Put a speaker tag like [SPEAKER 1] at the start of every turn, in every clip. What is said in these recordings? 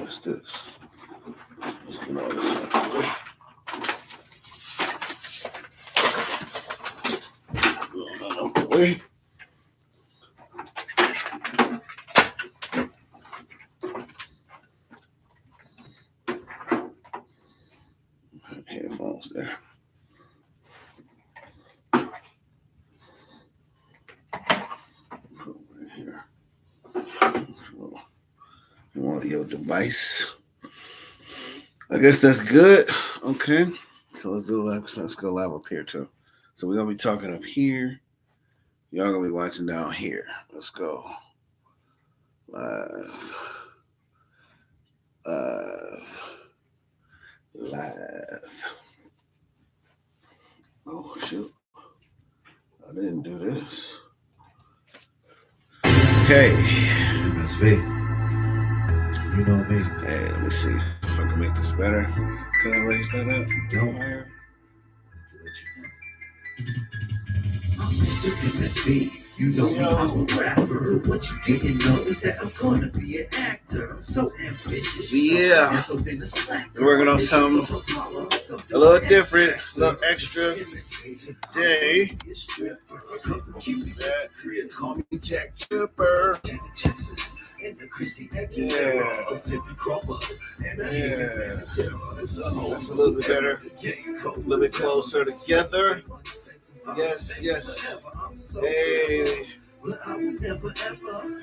[SPEAKER 1] is this? Let's get all this out of the way. Out the way. Headphones there. Put right here. Audio device. I guess that's good. Okay. So let's go live up here too. So we're gonna be talking up here. Y'all gonna be watching down here. Let's go. Live. Oh shoot. I didn't do this. Okay.
[SPEAKER 2] MSV. You know me.
[SPEAKER 1] Hey, let me see if I can make this better. Can I raise that up?
[SPEAKER 2] Don't.
[SPEAKER 1] Higher?
[SPEAKER 2] To let you know. I'm Mr. MSV. You know me, I'm a rapper. What you didn't know is that I'm gonna be an actor. I'm so ambitious.
[SPEAKER 1] Yeah. We're working on something a little different, a little extra today. Call me Jack Tripper. Yeah. That's a little bit better. A little bit closer together. Yes. Hey.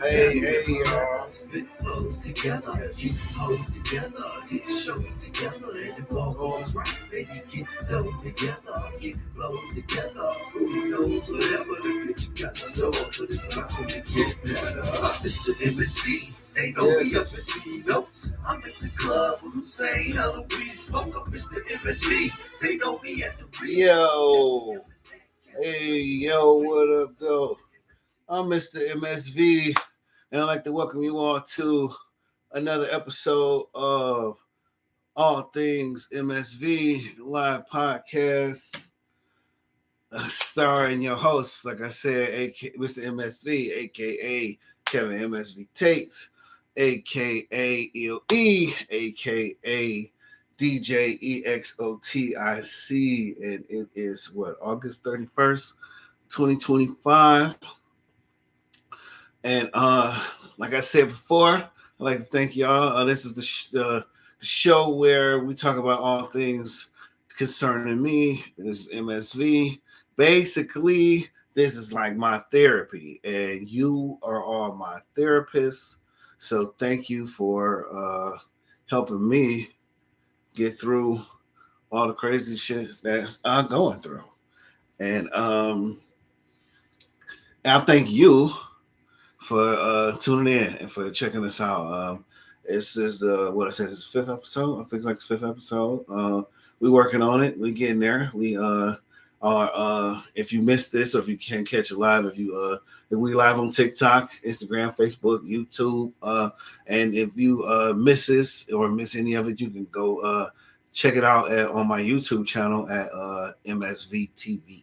[SPEAKER 1] Hey, y'all. Spit flows together, keep flows together, get shows together, and if all goes right, baby, get dough together, get flows together. Who knows whatever the future got in store, but it's not gonna get better. Mr. MSV, they know me up in city notes. I'm at the club with Hussein, Halloween smoke. I'm Mr. MSV, they know me at the Yo. Hey, yo, what up, though? I'm Mr. MSV, and I'd like to welcome you all to another episode of All Things MSV live podcast, starring your host, like I said, Mr. MSV, aka Kevin MSV Tates, aka EOE, aka DJ EXOTIC, and it is August 31st, 2025. And like I said before, I'd like to thank y'all. This is the show where we talk about all things concerning me. This is MSV. Basically, this is like my therapy, and you are all my therapists. So thank you for helping me get through all the crazy shit that I'm going through. And I thank you for tuning in and for checking us out. This is what I said, it's the fifth episode. I think it's like the fifth episode. We working on it. We getting there. We are if you missed this or if you can't catch it live, if we live on TikTok, Instagram, Facebook, YouTube, and if you miss this or miss any of it, you can go check it out on my YouTube channel at MSV TV.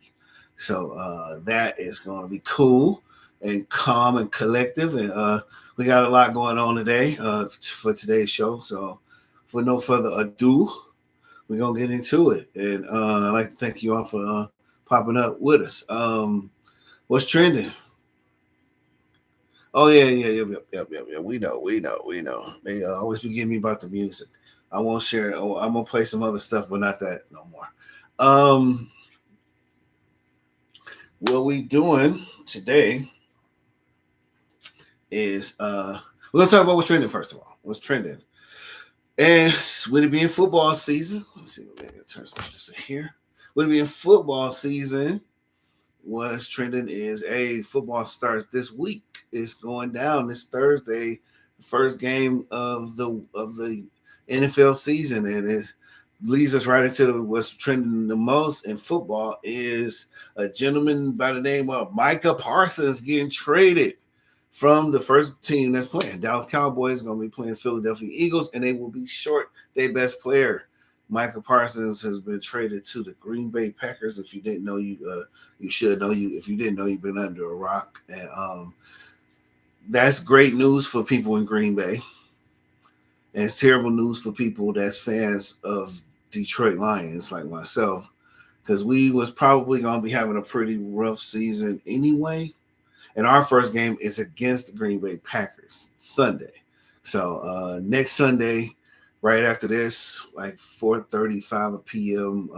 [SPEAKER 1] So that is going to be cool and calm and collective, and we got a lot going on today for today's show. So for no further ado, we're gonna get into it, and I'd like to thank you all for popping up with us. What's trending? Oh yeah. We know. They always be giving me about the music. I won't share it. Oh, I'm gonna play some other stuff, but not that no more. What we doing today is we're gonna talk about what's trending first of all. What's trending? And with it being football season, let me see what maybe turn some just here. With it being football season, what's trending is football starts this week. It's going down this Thursday, the first game of the NFL season, and it leads us right into what's trending the most in football is a gentleman by the name of Micah Parsons getting traded from the first team that's playing. Dallas Cowboys going to be playing Philadelphia Eagles, and they will be short their best player. Micah Parsons has been traded to the Green Bay Packers. If you didn't know, you should know. If you didn't know, you've been under a rock. And that's great news for people in Green Bay. And it's terrible news for people that's fans of Detroit Lions like myself, because we was probably gonna be having a pretty rough season anyway. And our first game is against the Green Bay Packers Sunday. So next Sunday, right after this, like 4:35 p.m.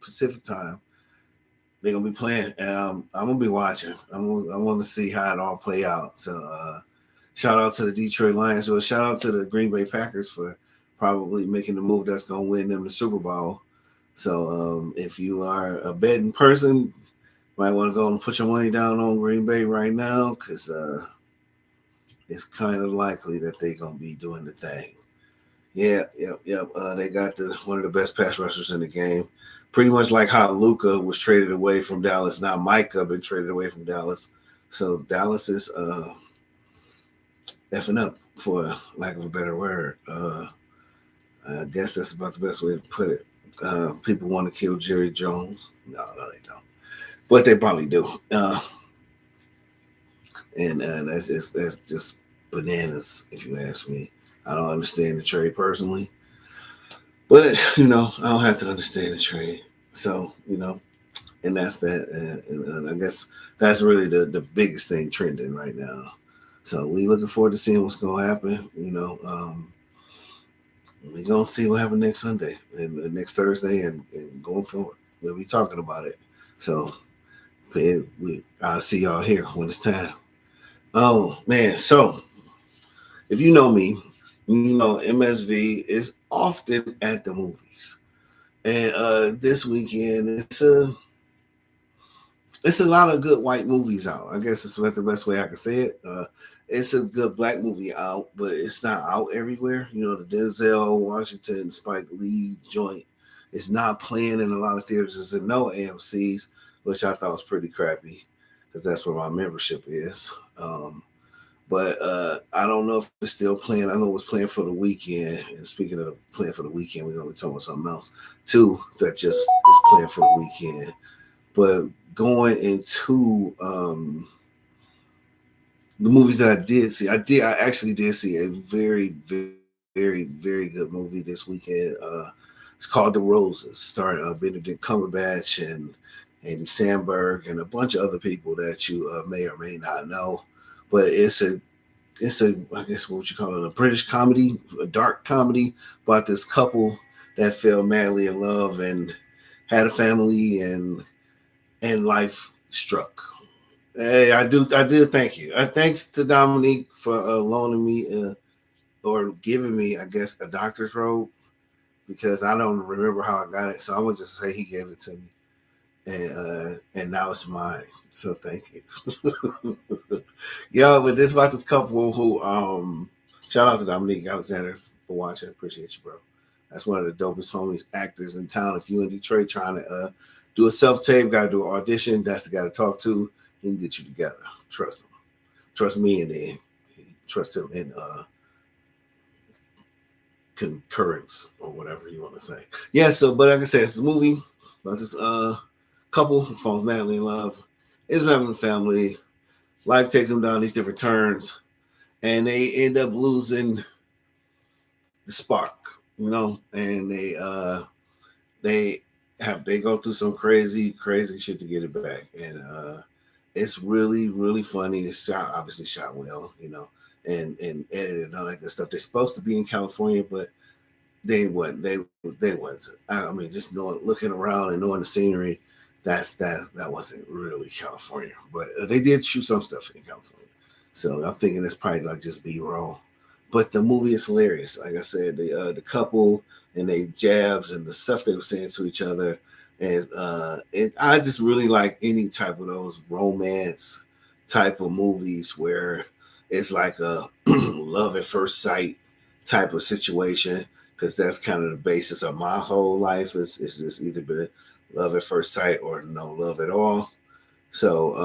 [SPEAKER 1] Pacific time, they're gonna be playing, and I'm gonna be watching. I want to see how it all play out. So shout out to the Detroit Lions, or shout out to the Green Bay Packers for probably making the move that's gonna win them the Super Bowl. So if you are a betting person, might want to go and put your money down on Green Bay right now, because it's kind of likely that they're gonna be doing the thing. Yeah, yep, yep. They got the one of the best pass rushers in the game. Pretty much like how Luca was traded away from Dallas. Now Micah been traded away from Dallas. So Dallas is effing up, for lack of a better word. I guess that's about the best way to put it. People want to kill Jerry Jones. No, no, they don't. But they probably do. And that's just bananas, if you ask me. I don't understand the trade personally, but I don't have to understand the trade. So and that's that. And I guess that's really the biggest thing trending right now. So we looking forward to seeing what's gonna happen. We gonna see what happens next Sunday and next Thursday, and going forward. We'll be talking about it. So I'll see y'all here when it's time. Oh man, so if you know me, you know MSV is often at the movies, and this weekend it's a lot of good white movies out. I guess it's the best way I can say it. It's a good black movie out, but it's not out everywhere. The Denzel Washington, Spike Lee joint is not playing in a lot of theaters. It's in no AMC's, which I thought was pretty crappy, because that's where my membership is. But I don't know if it's still playing. I know it was playing for the weekend. And speaking of playing for the weekend, we're going to be talking about something else too that just is playing for the weekend. But going into the movies that I did see, I actually did see a very, very, very good movie this weekend. It's called The Roses, starring Benedict Cumberbatch and Andy Samberg and a bunch of other people that you may or may not know. But it's a I guess what would you call it, a British comedy, a dark comedy about this couple that fell madly in love and had a family, and life struck. Hey, I do thank you. Thanks to Dominique for loaning me or giving me, I guess, a doctor's robe, because I don't remember how I got it. So I'm gonna just say he gave it to me, and now it's mine. So thank you. Yo, but this about this couple who shout out to Dominique Alexander for watching. Appreciate you, bro. That's one of the dopest homies actors in town. If you in Detroit trying to do a self tape, gotta do an audition, that's the guy to talk to. He can get you together. Trust him. Trust me, and then trust him in concurrence or whatever you want to say. Yeah. So, but like I said, it's a movie about this couple who falls madly in love, is having a family. Life takes them down these different turns, and they end up losing the spark, and they they go through some crazy shit to get it back, and it's really really funny. It's obviously shot well, and edited and all that good stuff. They're supposed to be in California, but they wasn't. They wasn't. I mean, just looking around and knowing the scenery, that wasn't really California. But they did shoot some stuff in California, so I'm thinking it's probably like just B-roll. But the movie is hilarious. Like I said, the couple and they jabs and the stuff they were saying to each other, and I just really like any type of those romance type of movies where it's like a love at first sight type of situation, because that's kind of the basis of my whole life. It's just either been love at first sight or no love at all. So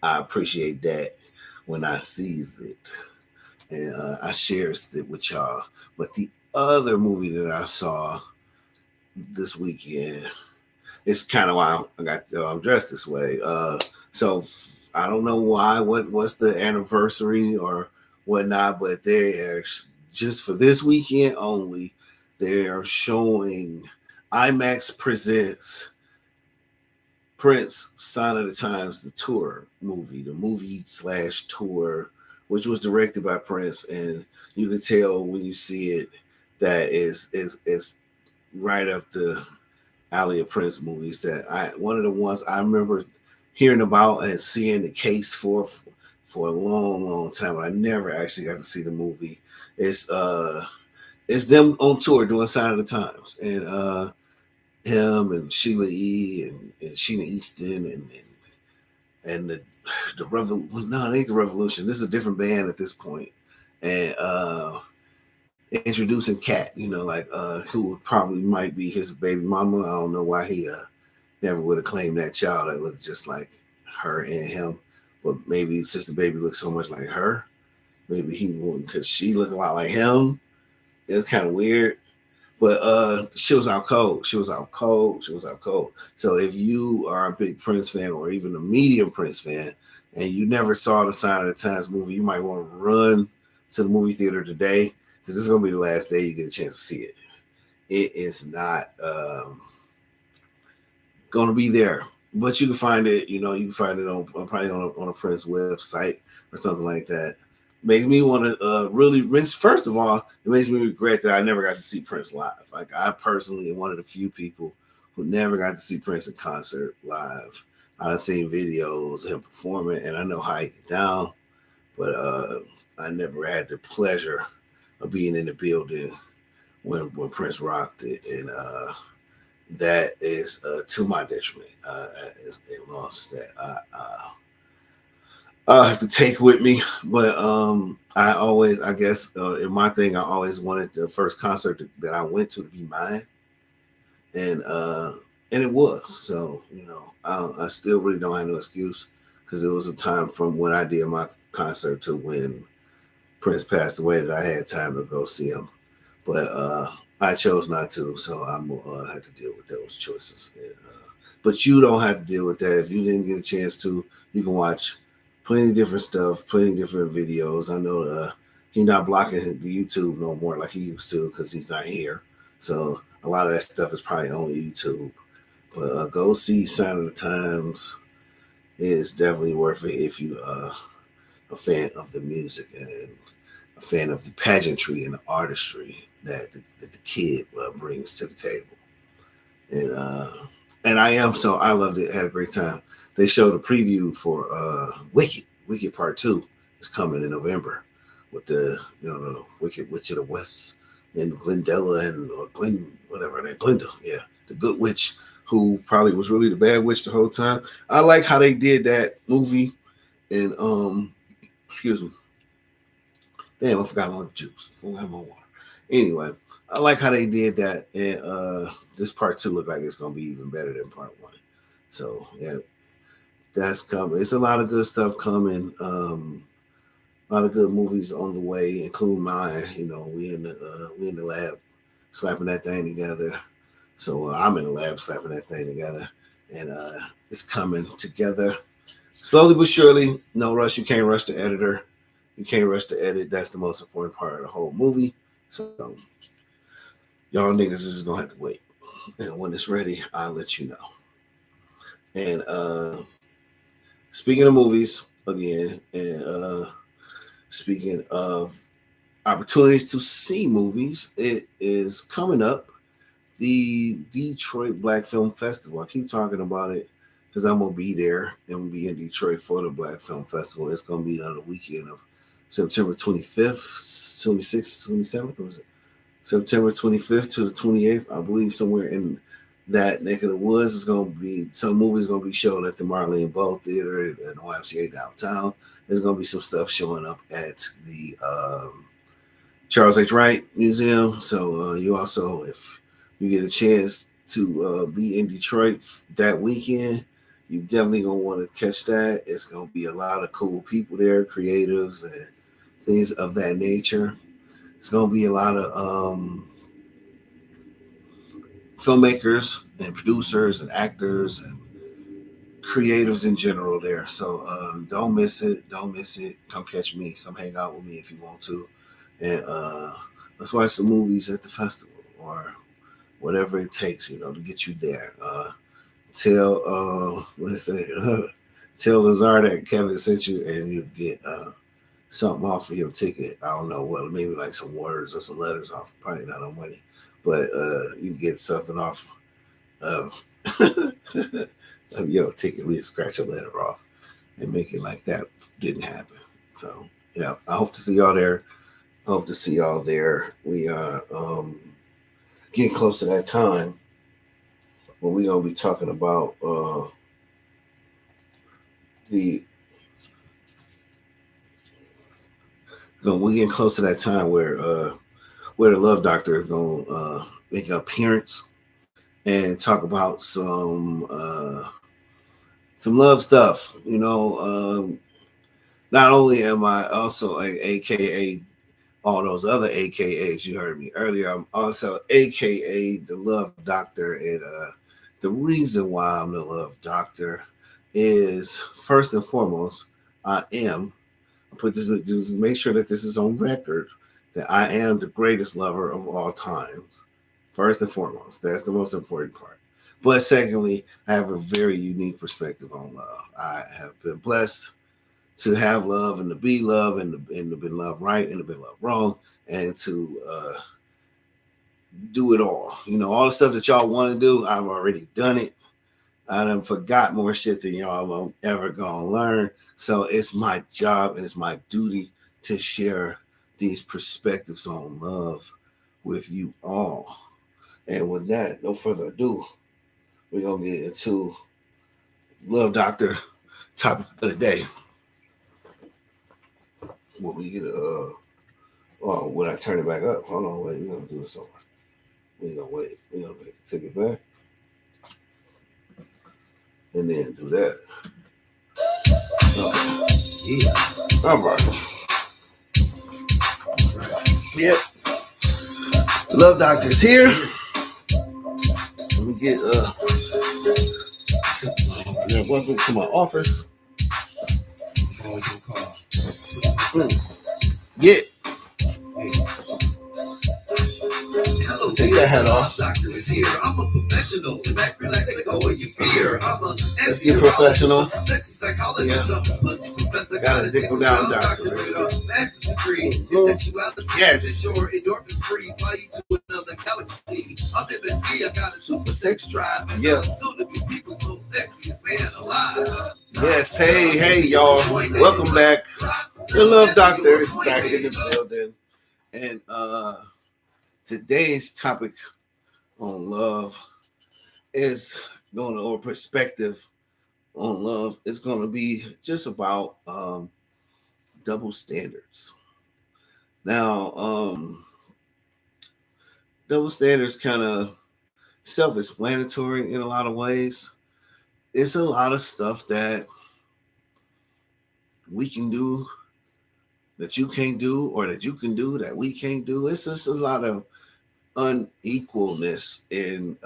[SPEAKER 1] I appreciate that when I sees it, and I shares it with y'all. But the other movie that I saw this weekend is kind of why I got I'm dressed this way. So I don't know why. What's the anniversary or whatnot. But they are just for this weekend only. They are showing IMAX presents Prince Sign of the Times, the tour movie, the movie slash tour, which was directed by Prince, and you can tell when you see it that is right up the alley of Prince movies. That I one of the ones I remember hearing about and seeing the case for a long time. I never actually got to see the movie. It's uh it's them on tour doing Sign of the Times, and him and Sheila E. and Sheena Easton and the Revolution. No, it ain't the Revolution. This is a different band at this point, and introducing Cat. Who probably might be his baby mama. I don't know why he never would have claimed that child that looked just like her and him, but maybe since the baby looked so much like her, maybe he wouldn't because she looked a lot like him. It was kind of weird. But she was out cold. She was out cold. She was out cold. So if you are a big Prince fan or even a medium Prince fan, and you never saw the Sign of the Times movie, you might want to run to the movie theater today because this is gonna be the last day you get a chance to see it. It is not gonna be there, but you can find it. You can find it on probably on a Prince website or something like that. Makes me want to really. First of all, it makes me regret that I never got to see Prince live. Like I personally am one of the few people who never got to see Prince in concert live. I've seen videos of him performing, and I know how he get down, but I never had the pleasure of being in the building when Prince rocked it, and that is to my detriment. It's a loss that I'll have to take with me. But I always, I guess, in my thing, I always wanted the first concert that I went to be mine, and uh, and it was. So I still really don't have no excuse because it was a time from when I did my concert to when Prince passed away that I had time to go see him. But I chose not to, so I'm gonna have to deal with those choices. But you don't have to deal with that if you didn't get a chance to. You can watch plenty of different stuff, plenty of different videos. I know he's not blocking the YouTube no more like he used to because he's not here. So a lot of that stuff is probably on YouTube. But go see Sign of the Times. It's definitely worth it if you a fan of the music and a fan of the pageantry and the artistry that the kid brings to the table. And I am so I loved it. Had a great time. They showed a preview for Wicked. Wicked Part Two is coming in November with the Wicked Witch of the West and Glendella and or Glen whatever her name Glenda. Yeah, the good witch who probably was really the bad witch the whole time. I like how they did that movie and excuse me. Damn, I forgot my juice. I forgot my water. Anyway, I like how they did that, and this part two look like it's gonna be even better than part one. So yeah, that's coming. It's a lot of good stuff coming. A lot of good movies on the way, including mine. We in the lab slapping that thing together. So I'm in the lab slapping that thing together, and it's coming together slowly but surely. No rush. You can't rush the editor. You can't rush the edit. That's the most important part of the whole movie. So y'all niggas is just gonna have to wait. And when it's ready, I'll let you know. And speaking of movies again, and speaking of opportunities to see movies, it is coming up the Detroit Black Film Festival. I keep talking about it because I'm gonna be there. I'm gonna be in Detroit for the Black Film Festival. It's gonna be on the weekend of September 25th, 26th, 27th, or was it September 25th to the 28th? I believe somewhere in that neck of the woods is going to be some movies going to be shown at the Marlene Bow Theater and YMCA downtown. There's going to be some stuff showing up at the Charles H. Wright Museum. So you also, if you get a chance to be in Detroit that weekend, you definitely gonna want to catch that. It's gonna be a lot of cool people there, creatives and things of that nature. It's gonna be a lot of filmmakers and producers and actors and creatives in general there. So don't miss it. Don't miss it. Come catch me. Come hang out with me if you want to, and let's watch some movies at the festival or whatever it takes, to get you there. Tell what I say. Tell Lazar that Kevin sent you, and you get something off of your ticket. I don't know what, maybe like some words or some letters off. Probably not no money, but you get something off of, of your ticket. We just scratch a letter off and make it like that didn't happen. So yeah, I hope to see y'all there. Hope to see y'all there. We are getting close to that time where we're gonna be talking about the. We're getting close to that time where the Love Doctor is gonna make an appearance and talk about some love stuff. Not only am I also like AKA all those other AKAs you heard me earlier, I'm also AKA the Love Doctor, and the reason why I'm the Love Doctor is first and foremost, I am. I put this just make sure that this is on record that I am the greatest lover of all times. First and foremost, that's the most important part. But secondly, I have a very unique perspective on love. I have been blessed to have love and to be love and to be loved right and to be loved wrong and to do it all. All the stuff that y'all want to do, I've already done it. I done forgot more shit than y'all won't ever gonna learn. So it's my job and it's my duty to share these perspectives on love with you all. And with that, no further ado, we're gonna get into Love Doctor topic of the day. What we get oh, when I turn it back up. Hold on, wait, we're gonna do this over. We're gonna wait. We're gonna take it back and then do that. Okay. Yeah. All right. Yep. Love Doctor's here. Let me get welcome to my office. Yeah.
[SPEAKER 2] Hello,
[SPEAKER 1] take that hat off.
[SPEAKER 2] Doctor is here. I'm a professional. Sit back, relax, let go of your fear.
[SPEAKER 1] Let's get professional.
[SPEAKER 2] Sexy psychologist.
[SPEAKER 1] Yeah.
[SPEAKER 2] Pussy professor.
[SPEAKER 1] Gotta dickle down, doctor.
[SPEAKER 2] Master's degree in sexuality.
[SPEAKER 1] Yes.
[SPEAKER 2] Your endorphins free. Fly you to another galaxy. I'm MSV. I got a super sex drive.
[SPEAKER 1] Yeah.
[SPEAKER 2] Soon to be people's most sexiest man alive.
[SPEAKER 1] Yes. Hey, y'all. Welcome back. The Love Doctor is back in the building. And today's topic on love is going to, or perspective on love is going to be just about double standards. Now, double standards kind of self-explanatory in a lot of ways. It's a lot of stuff that we can do that you can't do, or that you can do that we can't do. It's just a lot of unequalness in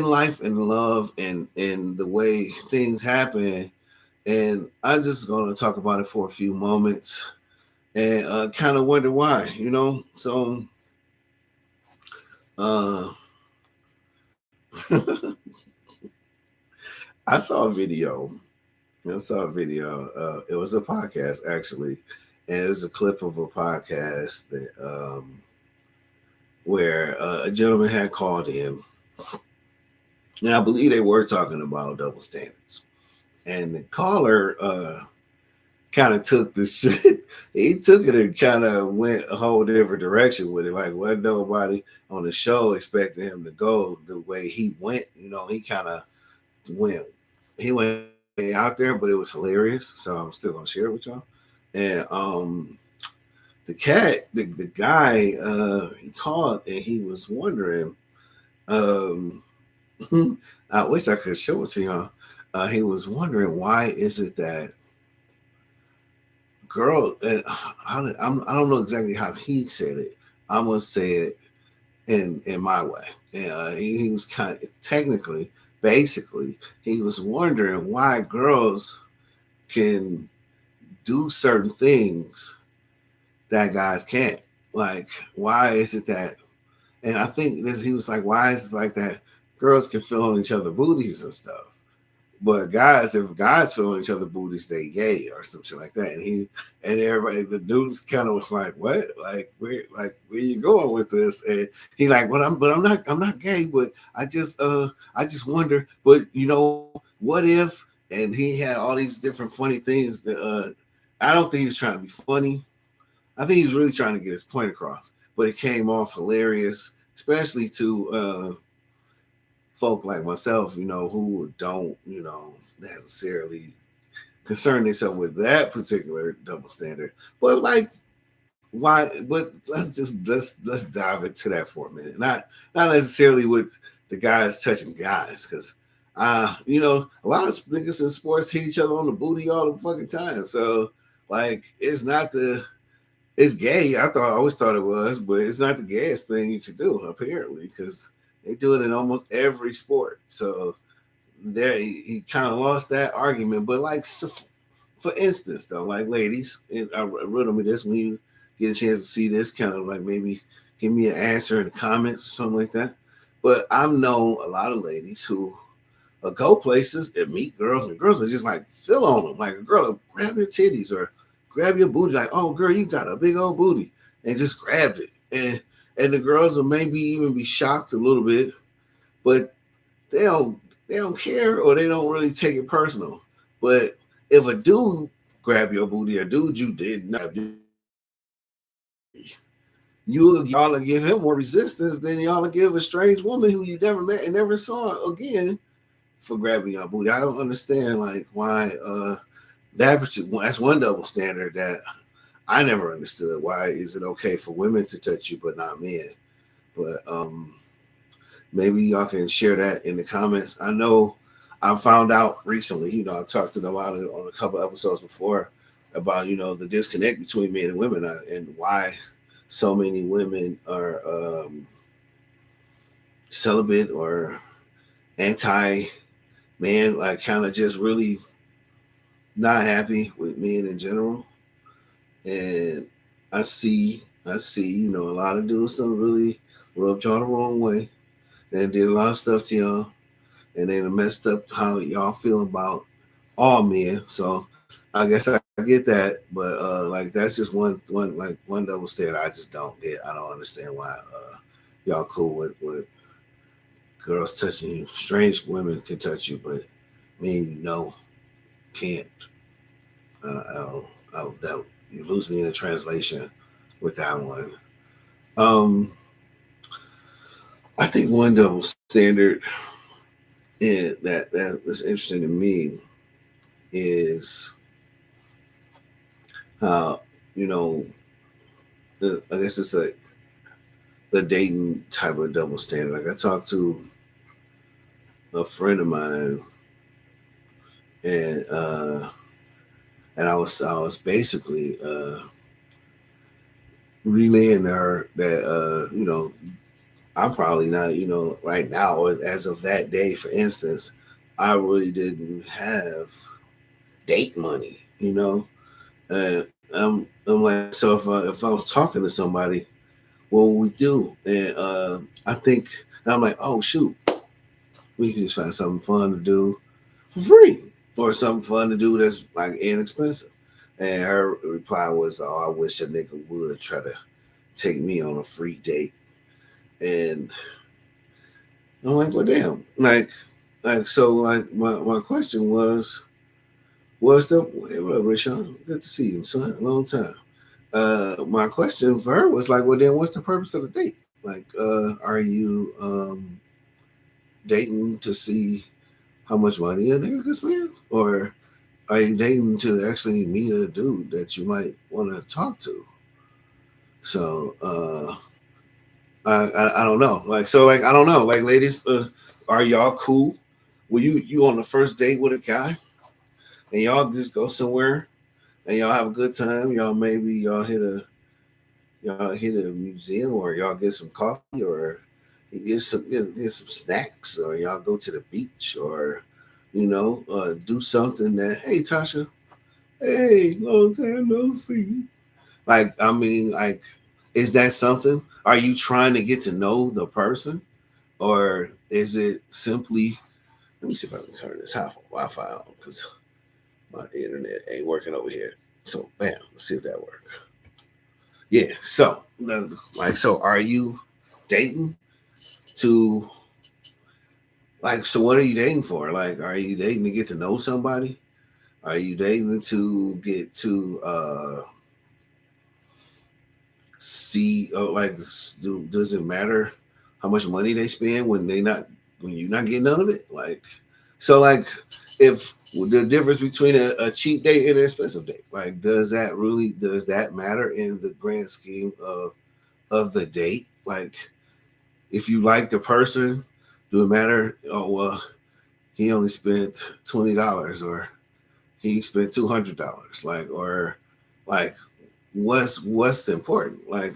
[SPEAKER 1] life and love and in the way things happen. And I'm just going to talk about it for a few moments and kind of wonder why, So, I saw a video. It was a podcast actually, and it was a clip of a podcast that where a gentleman had called in, and I believe they were talking about double standards. And the caller kind of took the shit. He took it and kind of went a whole different direction with it. Like, wasn't nobody on the show expecting him to go the way he went. He kind of went. He went out there, but it was hilarious. So I'm still gonna share it with y'all. And the guy, he called and he was wondering. I wish I could show it to y'all. He was wondering, why is it that girl? I don't know exactly how he said it. I'm gonna say it in my way. And he was kind of technically basically, he was wondering why girls can do certain things that guys can't. Like, why is it that? And I think this, he was like, why is it like that? Girls can feel on each other booties and stuff, but guys, if guys feel on each other booties, they gay or some shit like that. And he and everybody, the dudes kind of was like, what? Where you going with this? And he like, I'm not gay, but I just wonder. But what if? And he had all these different funny things that I don't think he was trying to be funny. I think he was really trying to get his point across, but it came off hilarious, especially to folk like myself, who don't, necessarily concern themselves with that particular double standard. But like, why? But let's dive into that for a minute. Not necessarily with the guys touching guys, because a lot of niggas in sports hit each other on the booty all the fucking time. So like, it's not the it's gay. I always thought it was, but it's not the gayest thing you could do apparently, because they do it in almost every sport. So there, he kind of lost that argument. But like, so for instance, though, like ladies, and I riddle me this when you get a chance to see this, kind of like maybe give me an answer in the comments or something like that. But I've known a lot of ladies who go places and meet girls, and girls are just like feel on them. Like a girl will grab your titties or grab your booty, like, oh girl, you got a big old booty, and just grabbed it. And the girls will maybe even be shocked a little bit, but they don't they don't care, or they don't really take it personal. But if a dude grab your booty, a dude you did not grab your booty, y'all will give him more resistance than y'all will give a strange woman who you never met and never saw again for grabbing your booty. I don't understand like why that's one double standard that I never understood. Why is it okay for women to touch you but not men? But maybe y'all can share that in the comments. I know I found out recently, I talked to a lot of on a couple episodes before about, the disconnect between men and women, and why so many women are celibate or anti man, like kind of just really not happy with men in general. And I see, a lot of dudes don't really rub y'all the wrong way and did a lot of stuff to y'all, and then it messed up how y'all feel about all men. So I guess I get that, but like that's just one double standard I just don't get. I don't understand why y'all cool with girls touching you. Strange women can touch you, but men can't. I don't, that you lose me in the translation with that one. Um, I think one double standard that is interesting to me is how you know I guess it's like the dating type of double standard. Like I talked to a friend of mine, and I was basically relaying to her that I'm probably not, right now, or as of that day, for instance, I really didn't have date money, and I'm like, so if I was talking to somebody, what would we do? And I think, and I'm like, oh shoot, we can just find something fun to do for free, or something fun to do that's like inexpensive. And her reply was, oh, I wish a nigga would try to take me on a free date. And I'm like, well, damn, like so, like my question was, what's the hey, what up, Rashawn? Good to see you, son. A long time. My question for her was like, well, then what's the purpose of the date? Like, are you dating to see how much money a nigga can spend, or are you dating to actually meet a dude that you might want to talk to? So, I don't know. Like, so, like, I don't know. Like, ladies, are y'all cool? Will you on the first date with a guy and y'all just go somewhere and y'all have a good time? Y'all hit a museum, or y'all get some coffee, or get some snacks, or y'all go to the beach, or do something that, hey Tasha, hey, long time no see. Like, I mean, like, is that something? Are you trying to get to know the person, or is it simply? Let me see if I can turn this house Wi-Fi on, because my internet ain't working over here. So, bam, let's see if that works. Yeah. So, so are you dating to so what are you dating for? Like, are you dating to get to know somebody? Are you dating to get to see, does it matter how much money they spend when you're not getting none of it? Like, so like, if the difference between a cheap date and an expensive date, like, does that matter in the grand scheme of the date? Like, if you like the person, do it matter? Oh well, he only spent $20, or he spent $200, like, or like, what's important? Like,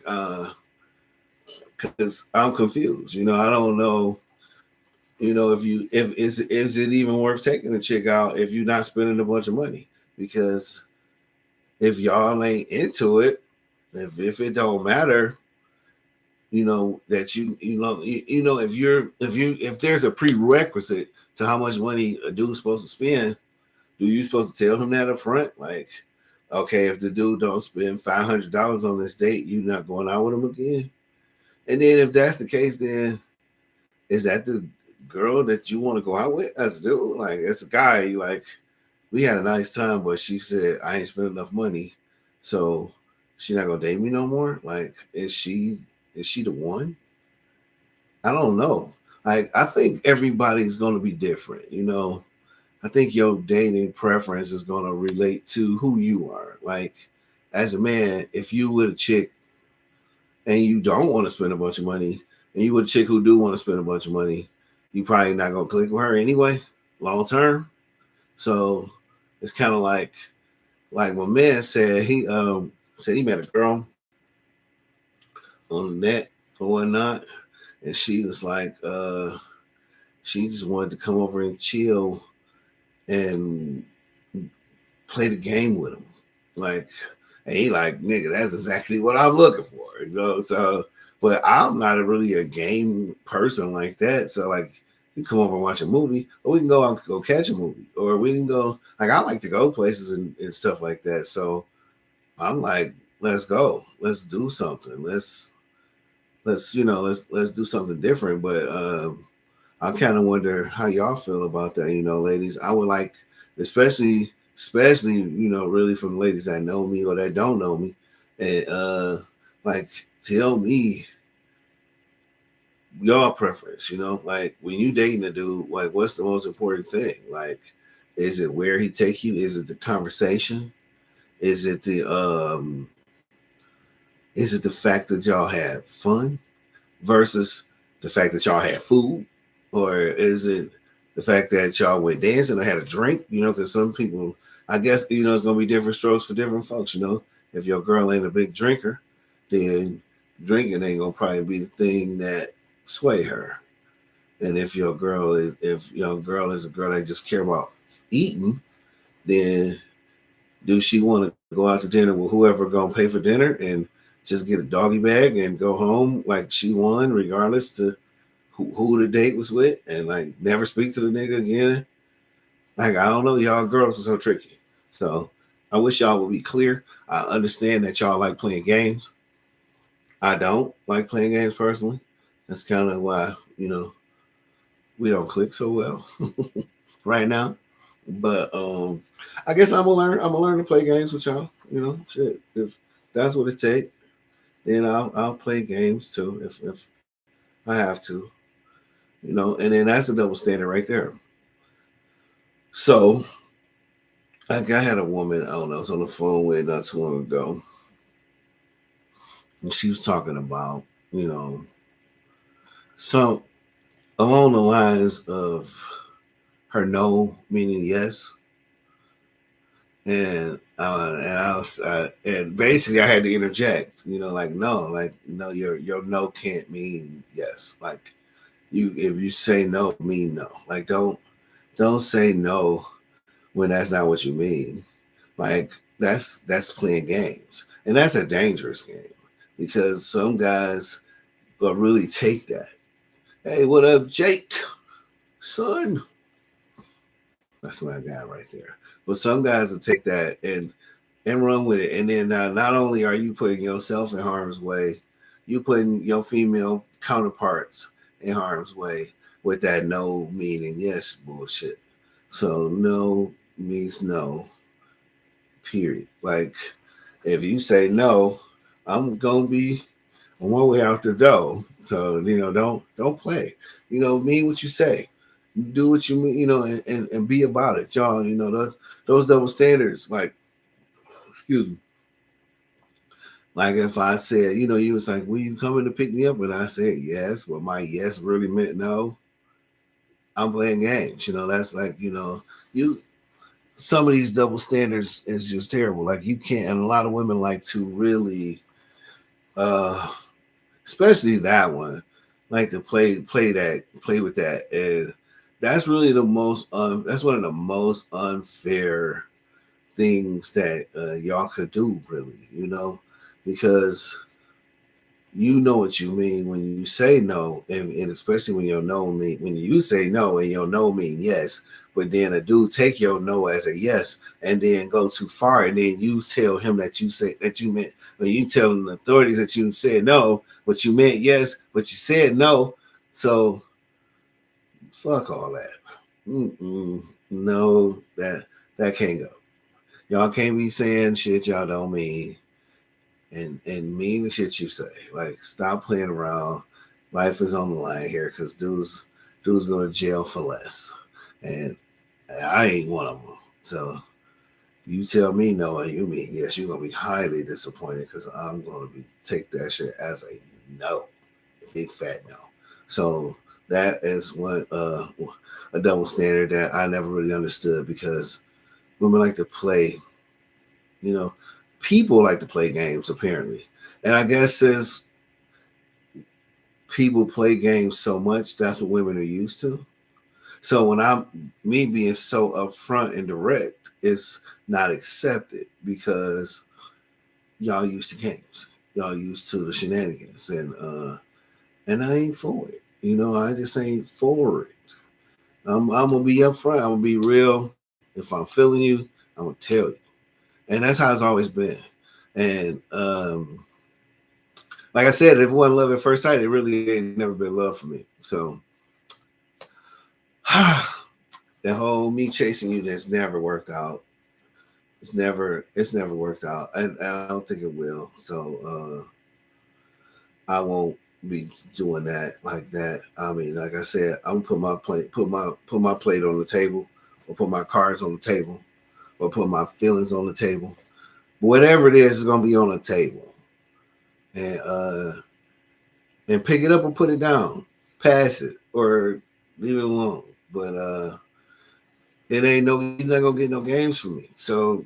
[SPEAKER 1] because I'm confused. I don't know. If is it even worth taking a chick out if you're not spending a bunch of money? Because if y'all ain't into it, if it don't matter, that if there's a prerequisite to how much money a dude's supposed to spend, do you supposed to tell him that up front? Like, okay, if the dude don't spend $500 on this date, you not going out with him again. And then if that's the case, then is that the girl that you want to go out with as a dude? Like, as a guy, like, we had a nice time, but she said I ain't spent enough money, so she not gonna date me no more. Like, is she the one? I don't know. Like, I think everybody's gonna be different. I think your dating preference is gonna relate to who you are. Like, as a man, if you with a chick and you don't want to spend a bunch of money, and you with a chick who do want to spend a bunch of money, you probably not gonna click with her anyway, long term. So it's kind of like my man said, he met a girl on the net or whatnot, and she was like, she just wanted to come over and chill and play the game with him. Like, and he like, nigga, that's exactly what I'm looking for. So, but I'm not really a game person like that. So, like, you come over and watch a movie, or we can go out and go catch a movie, or we can go, like, I like to go places and stuff like that. So I'm like, let's go, let's do something, let's do something different. But I kind of wonder how y'all feel about that, ladies. I would like, especially, really from ladies that know me or that don't know me, and like, tell me your preference. Like, when you dating a dude, like, what's the most important thing? Like, is it where he take you? Is it the conversation? Is it the fact that y'all had fun versus the fact that y'all had food, or is it the fact that y'all went dancing or had a drink? Because some people, I guess, it's gonna be different strokes for different folks. If your girl ain't a big drinker, then drinking ain't gonna probably be the thing that sway her. And if your girl is a girl that just care about eating, then do she want to go out to dinner with whoever gonna pay for dinner and just get a doggy bag and go home like she won, regardless to who the date was with, and like never speak to the nigga again? Like, I don't know, y'all girls are so tricky. So I wish y'all would be clear. I understand that y'all like playing games. I don't like playing games personally. That's kind of why we don't click so well right now. But I guess I'm gonna learn to play games with y'all. Shit. If that's what it takes, then I'll play games too if I have to. And then that's a double standard right there. So, like, I had a woman, I don't know, I was on the phone with not too long ago, and she was talking about, you know, some along the lines of her no meaning yes, and basically I had to interject, like, no, your no can't mean yes. Like, You if you say no, mean no. Like don't say no when that's not what you mean. Like that's playing games, and that's a dangerous game because some guys will really take that. Hey, what up, Jake? Son, that's my guy right there. But some guys will take that and run with it, and then not only are you putting yourself in harm's way, you putting your female counterparts in harm's way with that no meaning yes bullshit. So no means no, period. Like if you say no, I'm gonna be on my way out the door. So don't play. Mean what you say. Do what you mean. And be about it, y'all. Those double standards. Like excuse me. Like if I said, you was like, "Will you coming to pick me up?" And I said yes, but my yes really meant no. I'm playing games. That's like you. Some of these double standards is just terrible. Like you can't, and a lot of women like to really uh especially that one, like to play with that, and that's really that's one of the most unfair things that y'all could do, really, because you know what you mean when you say no, and especially when your no mean when you say no and your no mean yes, but then a dude take your no as a yes and then go too far, and then you tell him that you say that you meant, when you tell the authorities that you said no, but you meant yes, but you said no. So fuck all that. No, that can't go. Y'all can't be saying shit y'all don't mean, and mean the shit you say. Like, stop playing around. Life is on the line here because dudes go to jail for less, and I ain't one of them. So you tell me no, and you mean yes, you're gonna be highly disappointed because I'm gonna be take that shit as a no, big fat no. So that is one a double standard that I never really understood because women like to play, you know, people like to play games apparently. And I guess since people play games so much, that's what women are used to. So when I'm me being so upfront and direct, it's not accepted because y'all used to games. Y'all used to the shenanigans and I ain't for it. I just ain't for it. I'm gonna be upfront, I'm gonna be real. If I'm feeling you, I'm gonna tell you. And that's how it's always been. And like I said, if it wasn't love at first sight, it really ain't never been love for me. So that whole me chasing you that's never worked out. It's never worked out. And I don't think it will. So I won't be doing that like that. I mean, like I said, I'm gonna put my plate on the table, or put my cards on the table, or put my feelings on the table. Whatever it is gonna be on the table. And pick it up or put it down. Pass it or leave it alone. But it ain't no you're not gonna get no games from me. So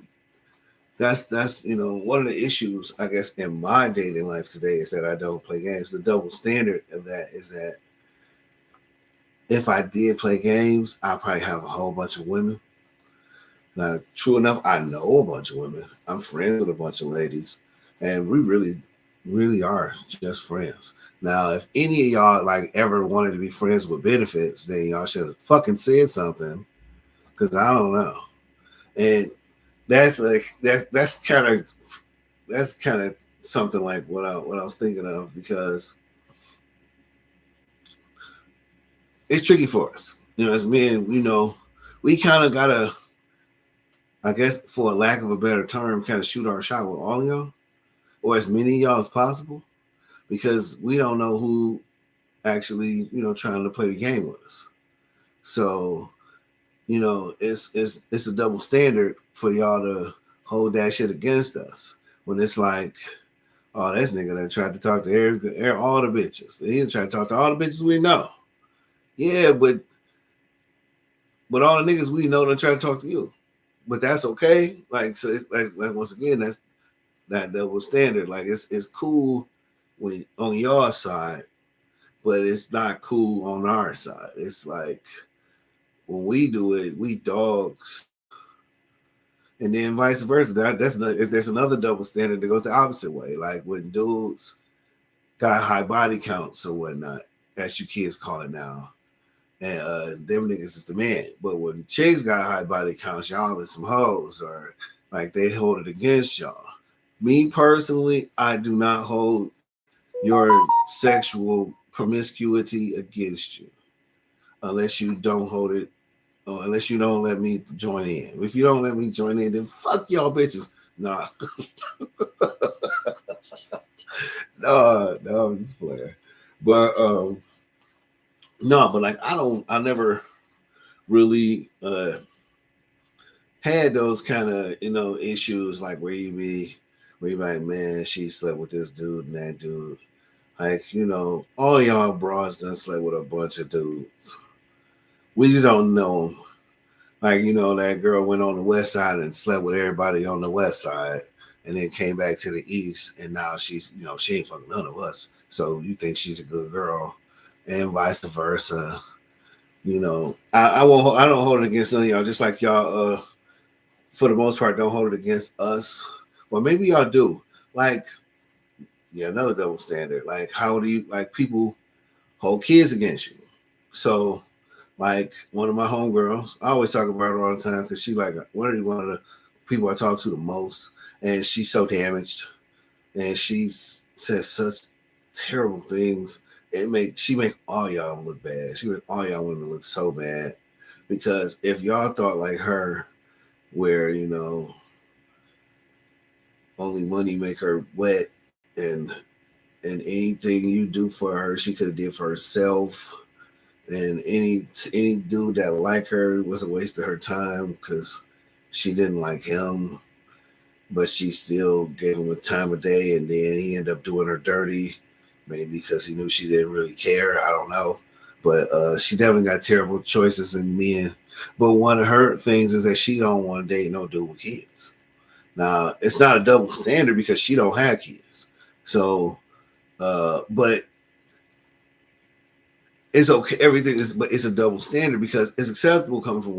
[SPEAKER 1] that's one of the issues I guess in my dating life today is that I don't play games. The double standard of that is that if I did play games, I probably have a whole bunch of women. Now, true enough, I know a bunch of women. I'm friends with a bunch of ladies, and we really, really are just friends. Now, if any of y'all like ever wanted to be friends with benefits, then y'all should have fucking said something, because I don't know. And that's kind of something like what I was thinking of because it's tricky for us. As men, we kind of gotta, I guess, for a lack of a better term, kind of shoot our shot with all y'all or as many of y'all as possible because we don't know who actually trying to play the game with us. So it's a double standard for y'all to hold that shit against us when it's like, oh, this nigga that tried to talk to all the bitches. He didn't try to talk to all the bitches we know. Yeah, but all the niggas we know don't try to talk to you. But that's okay. Like so, it's like once again, that's that double standard. Like it's cool when on your side but it's not cool on our side. It's like when we do it, we dogs, and then vice versa. If there's another double standard that goes the opposite way, like when dudes got high body counts or whatnot, as you kids call it now, and them niggas is the man. But when chicks got high body counts, y'all is some hoes, or like they hold it against y'all. Me personally, I do not hold your sexual promiscuity against you unless you don't hold it, unless you don't let me join in. If you don't let me join in, then fuck y'all bitches. Nah, no, I'm just playing. But no, but like I never really had those kind of issues like where you be like, man, she slept with this dude and that dude. Like, all y'all bras done slept with a bunch of dudes. We just don't know 'em. Like, that girl went on the west side and slept with everybody on the west side and then came back to the east and now she ain't fucking none of us. So you think she's a good girl and vice versa. I don't hold it against none of y'all, just like y'all for the most part don't hold it against us. Well, maybe y'all do. Like, yeah, another double standard. Like, how do you like people hold kids against you? So, like one of my homegirls, I always talk about her all the time because she like one of the people I talk to the most, and she's so damaged, and she says such terrible things. She make all y'all look bad. She make all y'all women look so bad because if y'all thought like her, where only money make her wet, and anything you do for her, she could have did for herself. And any dude that liked her was a waste of her time because she didn't like him, but she still gave him a time of day, and then he ended up doing her dirty, maybe because he knew she didn't really care. I don't know, but she definitely got terrible choices in men. But one of her things is that she don't want to date no dude with kids. Now it's not a double standard because she don't have kids, so but it's okay. Everything is, but it's a double standard because it's acceptable coming from a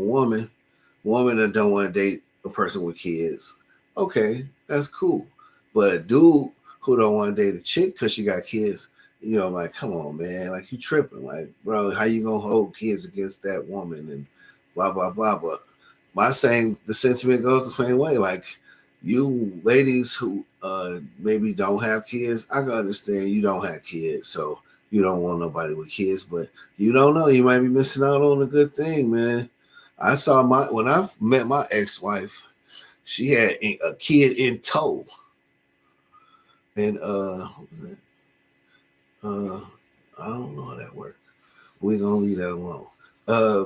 [SPEAKER 1] woman that don't want to date a person with kids. Okay, that's cool. But a dude who don't want to date a chick because she got kids, like, come on, man, like you tripping, like, bro, how you gonna hold kids against that woman and blah blah blah. But the sentiment goes the same way. Like you ladies who maybe don't have kids, I can understand you don't have kids, so you don't want nobody with kids, but you don't know. You might be missing out on a good thing, man. I saw when I met my ex-wife, she had a kid in tow, and what was it? I don't know how that worked. We're gonna leave that alone. Uh,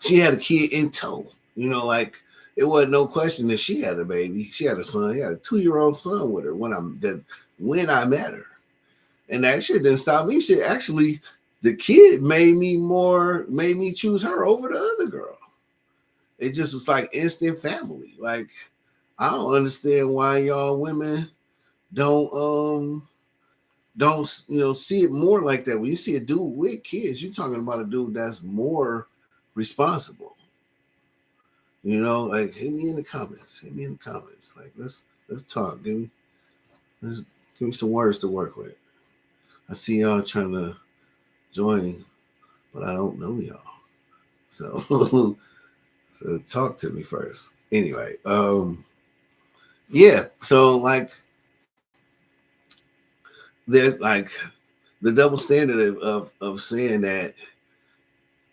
[SPEAKER 1] she had a kid in tow. Like it wasn't no question that she had a baby. She had a son. He had a 2-year-old son with her when I met her. And that shit didn't stop me. Shit, actually, the kid made me choose her over the other girl. It just was like instant family. Like I don't understand why y'all women don't see it more like that. When you see a dude with kids, you're talking about a dude that's more responsible. Like hit me in the comments. Hit me in the comments. Like let's talk. Let's give me some words to work with. I see y'all trying to join, but I don't know y'all. So, so talk to me first. Anyway, yeah. So like, there's like the double standard of saying that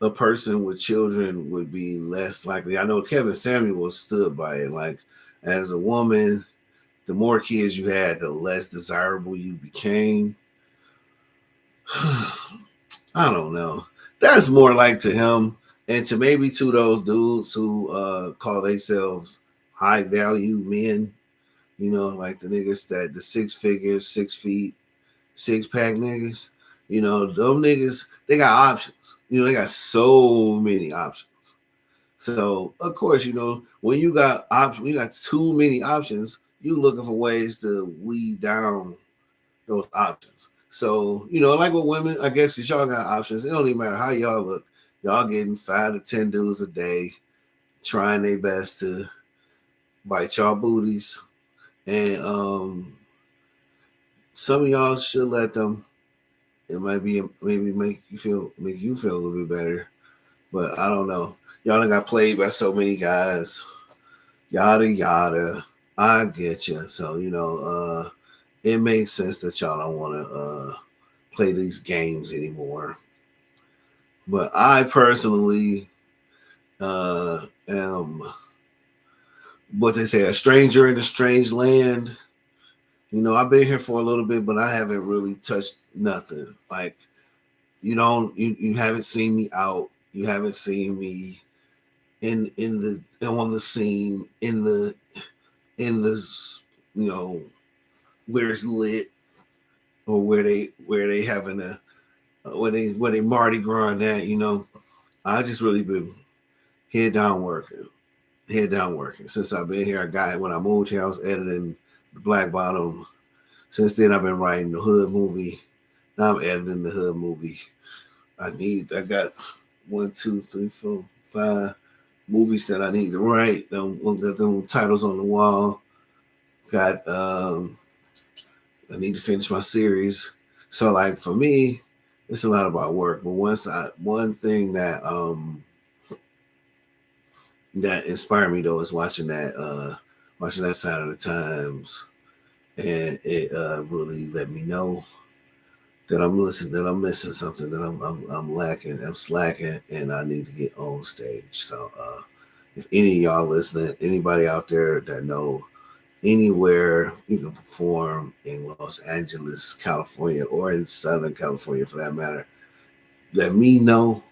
[SPEAKER 1] a person with children would be less likely. I know Kevin Samuel stood by it. Like, as a woman, the more kids you had, the less desirable you became. I don't know. That's more like to him and to maybe to those dudes who call themselves high value men. Like the niggas the 6 figures, 6 feet, 6 pack niggas. Them niggas, they got options. They got so many options. So of course, when you got options, you got too many options. You looking for ways to weed down those options. So, like with women, I guess, because y'all got options. It don't even matter how y'all look. Y'all getting 5 to 10 dudes a day trying their best to bite y'all booties. And some of y'all should let them. It might be maybe make you feel a little bit better. But I don't know. Y'all done got played by so many guys. Yada yada. I get you. So, it makes sense that y'all don't want to play these games anymore. But I personally am what they say, a stranger in a strange land. I've been here for a little bit, but I haven't really touched nothing. Like you haven't seen me out. You haven't seen me in the on the scene in this you know where it's lit or where they having where they Mardi Gras at. I just really been head down working. Head down working. Since I've been here, when I moved here, I was editing the Black Bottom. Since then, I've been writing the Hood movie. Now I'm editing the Hood movie. I got 1, 2, 3, 4, 5 movies that I need to write. Got them titles on the wall. Got I need to finish my series. So like for me, it's a lot about work. But one thing that inspired me though is watching that Side of the Times, and it really let me know that I'm missing something, that I'm lacking, I'm slacking, and I need to get on stage. So if any of y'all listening, anybody out there that know anywhere you can perform in Los Angeles, California, or in Southern California for that matter, let me know.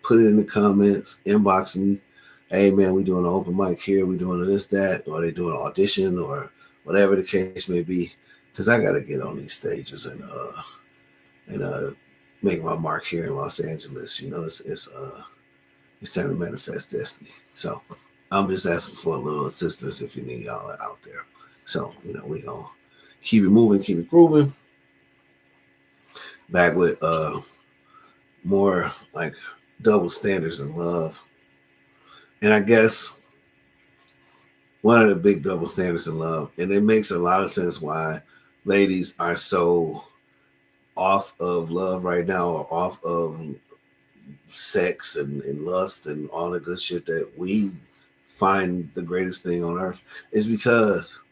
[SPEAKER 1] Put it in the comments, inbox me. Hey man, we doing an open mic here. We doing this, that, or they doing an audition, or whatever the case may be. Cause I gotta get on these stages and make my mark here in Los Angeles. It's time to manifest destiny. So I'm just asking for a little assistance if you need y'all out there. So we gonna keep it moving, keep it grooving. Back with more like double standards in love, and I guess one of the big double standards in love, and it makes a lot of sense why ladies are so off of love right now, or off of sex and lust and all the good shit that we find the greatest thing on earth, is because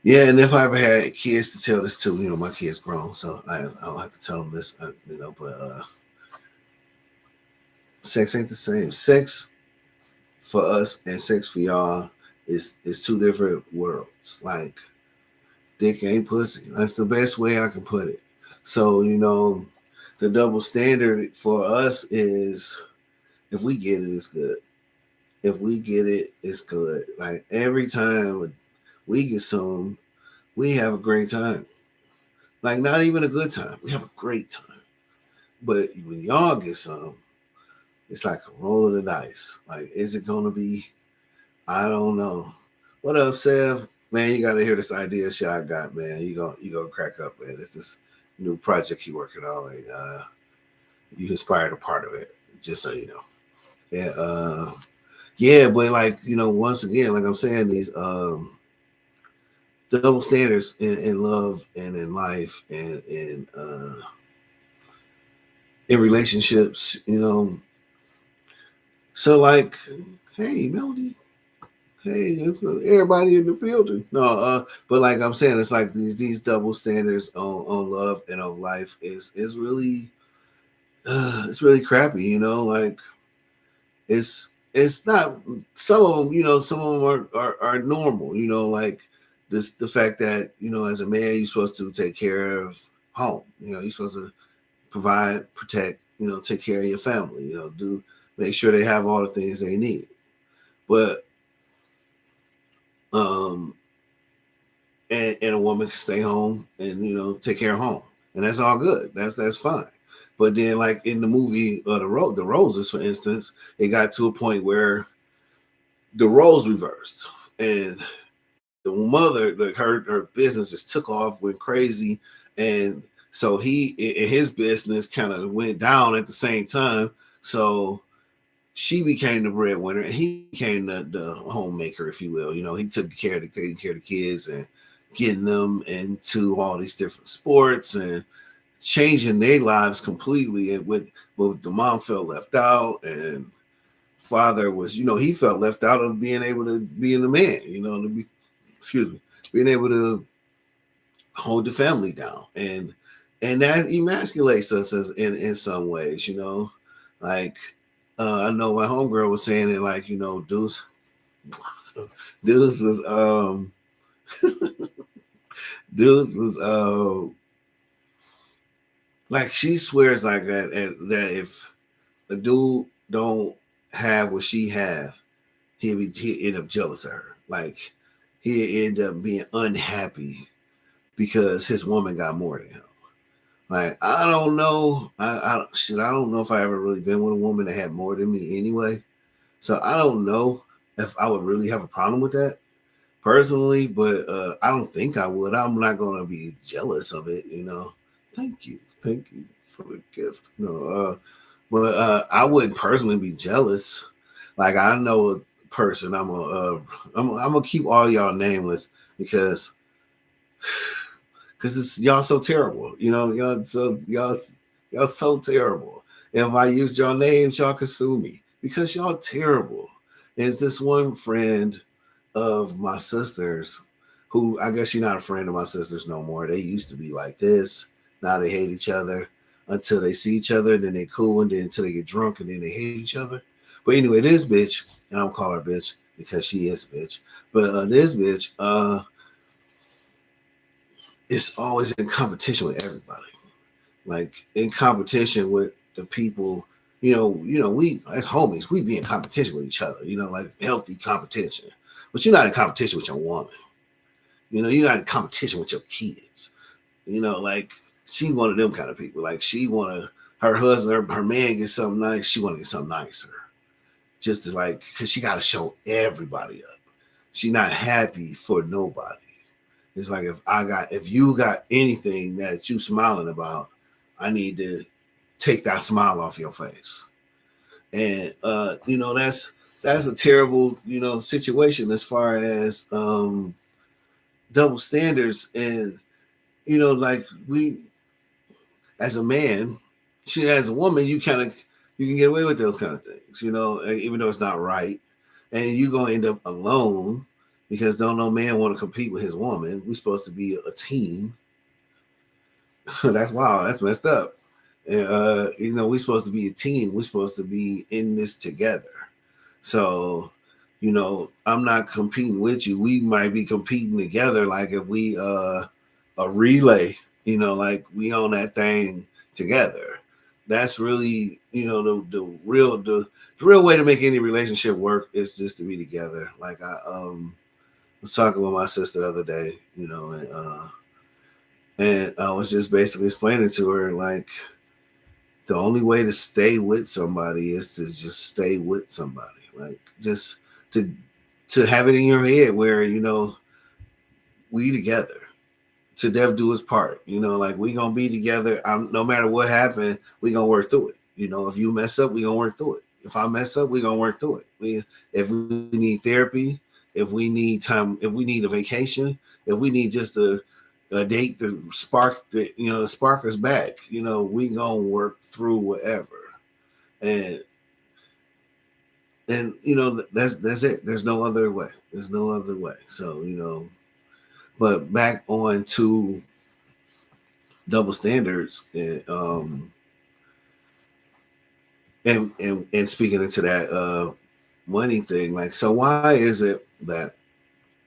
[SPEAKER 1] yeah. And if I ever had kids to tell this to, my kids grown, so I don't have to tell them this, but sex ain't the same. Sex for us and sex for y'all is two different worlds. Like dick ain't pussy. That's the best way I can put it. So the double standard for us is, if we get it, it's good. If we get it, it's good. Like every time we get some, we have a great time. Like not even a good time, we have a great time. But when y'all get some, it's like a roll of the dice. Like, is it gonna be? I don't know. What up, Sev? Man, you gotta hear this idea shit I got, man. You gonna crack up, man. It's this new project you working on, and you inspired a part of it. Just so you know. And yeah, but like once again, like I'm saying, these double standards in love and in life and in relationships. So like, hey, Melody, hey, everybody in the building. No, but like I'm saying, it's like these double standards on love and on life is really it's really crappy. Like it's not, some of them. Some of them are normal. Like the fact that as a man you're supposed to take care of home. You're supposed to provide, protect. Take care of your family. Do make sure they have all the things they need. But um and a woman can stay home and take care of home, and that's all good. That's fine. But then, like in the movie, the Roses, for instance, it got to a point where the roles reversed, and the mother, like her business just took off, went crazy, and So his business kind of went down at the same time. So she became the breadwinner, and he became the homemaker, if you will. You know, he took care of taking care of the kids and getting them into all these different sports and changing their lives completely. And with the mom felt left out, and father was, he felt left out of being able to be in the man. To be, excuse me, being able to hold the family down, and that emasculates us in some ways. Like I know my homegirl was saying it, like, Deuce was Deuce was like, she swears like that if a dude don't have what she have, he'd end up jealous of her. Like, he'd end up being unhappy because his woman got more than him. Like, I don't know. I don't know if I ever really been with a woman that had more than me anyway. So I don't know if I would really have a problem with that personally, but I don't think I would. I'm not gonna be jealous of it. Thank you for the gift. But I wouldn't personally be jealous. Like, I know a person. I'm gonna keep all y'all nameless because it's y'all so terrible. Y'all so terrible. If I used your names, y'all could sue me because y'all terrible. There's this one friend of my sister's who, I guess she's not a friend of my sister's no more. They used to be like this. Now they hate each other until they see each other, then they cool, and then until they get drunk, and then they hate each other. But anyway, this bitch, and I don't call her bitch because she is a bitch. But this bitch, is always in competition with everybody. Like, in competition with the people. We as homies, we be in competition with each other. Like healthy competition. But you're not in competition with your woman. You're not in competition with your kids. Like, she one of them kind of people. Like, she wanna her husband, her man gets something nice, she wanna get something nicer. Just to, like, cause she gotta show everybody up. She not happy for nobody. It's like, if you got anything that you smiling about, I need to take that smile off your face. And that's a terrible, situation as far as double standards. And like, we, as a man, she, as a woman, you can get away with those kind of things, even though it's not right. And you gonna end up alone because don't no man want to compete with his woman. We're supposed to be a team. That's wild. That's messed up. And, we're supposed to be a team. We're supposed to be in this together. So, I'm not competing with you. We might be competing together. Like, if we a relay, like, we on that thing together. That's really, the real way to make any relationship work is just to be together. Like, I was talking with my sister the other day, and I was just basically explaining to her, like, the only way to stay with somebody is to just stay with somebody. Like, just to have it in your head where, we together, to death do his part. Like, we gonna be together. No matter what happened, we gonna work through it. If you mess up, we gonna work through it. If I mess up, we gonna work through it. If we need therapy, if we need time, if we need a vacation, if we need just a date to spark us back, we gonna work through whatever. And that's it. There's no other way. There's no other way. So, but back on to double standards, and speaking into that money thing. Like, so why is it that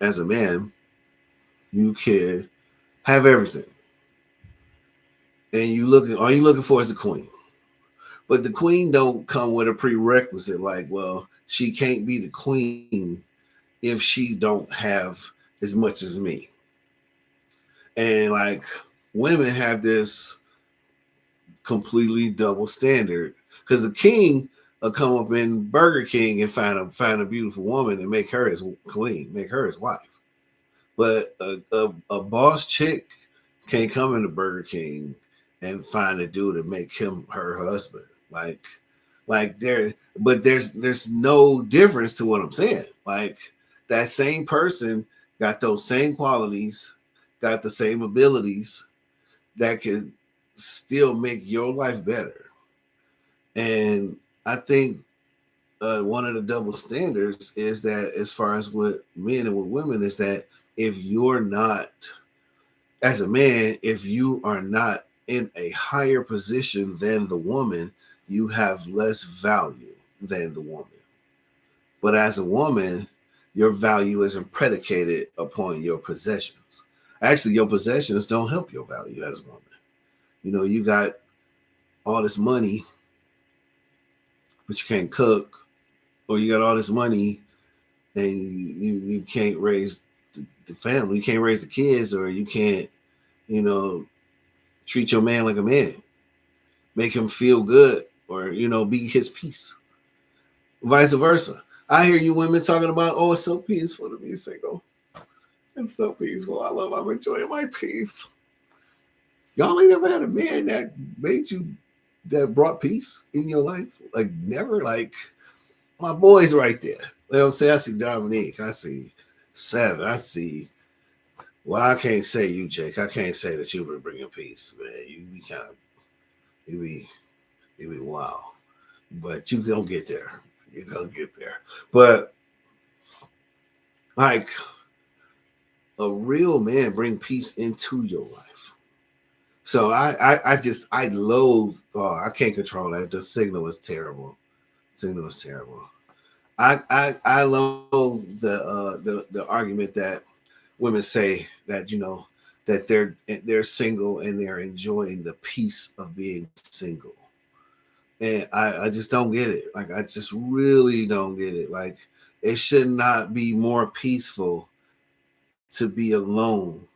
[SPEAKER 1] as a man you can have everything and all you looking for is the queen, but the queen don't come with a prerequisite like, well, she can't be the queen if she don't have as much as me. And like, women have this completely double standard because the king will come up in Burger King and find a beautiful woman and make her his queen, make her his wife. But a boss chick can't come into Burger King and find a dude to make him her husband. Like there, but there's no difference to what I'm saying. Like that same person got those same qualities, got the same abilities that can still make your life better. And I think one of the double standards is that as far as with men and with women is that if you're not, as a man, if you are not in a higher position than the woman, you have less value than the woman. But as a woman, your value isn't predicated upon your possessions. Actually, your possessions don't help your value as a woman. You know, you got all this money, but you can't cook, or you got all this money and you can't raise the family, you can't raise the kids, or you can't, you know, treat your man like a man, make him feel good, or be his peace. Vice versa. I hear you women talking about, oh, it's so peaceful to be single. It's so peaceful. I'm enjoying my peace. Y'all ain't ever had a man that made you that brought peace in your life? Like never. Like my boys right there. You know what I'm saying? I see Dominique. I see Seven. I see. Well, I can't say you, Jake. I can't say that you've been bringing peace, man. You be kind of, you be, you be wow. But you gonna get there. You gonna get there. But like a real man bring peace into your life. So I loathe. Oh, I can't control that. The signal is terrible. Signal is terrible. I loathe the argument that women say that that they're single and they're enjoying the peace of being single, and I just don't get it. Like I just really don't get it. Like it should not be more peaceful to be alone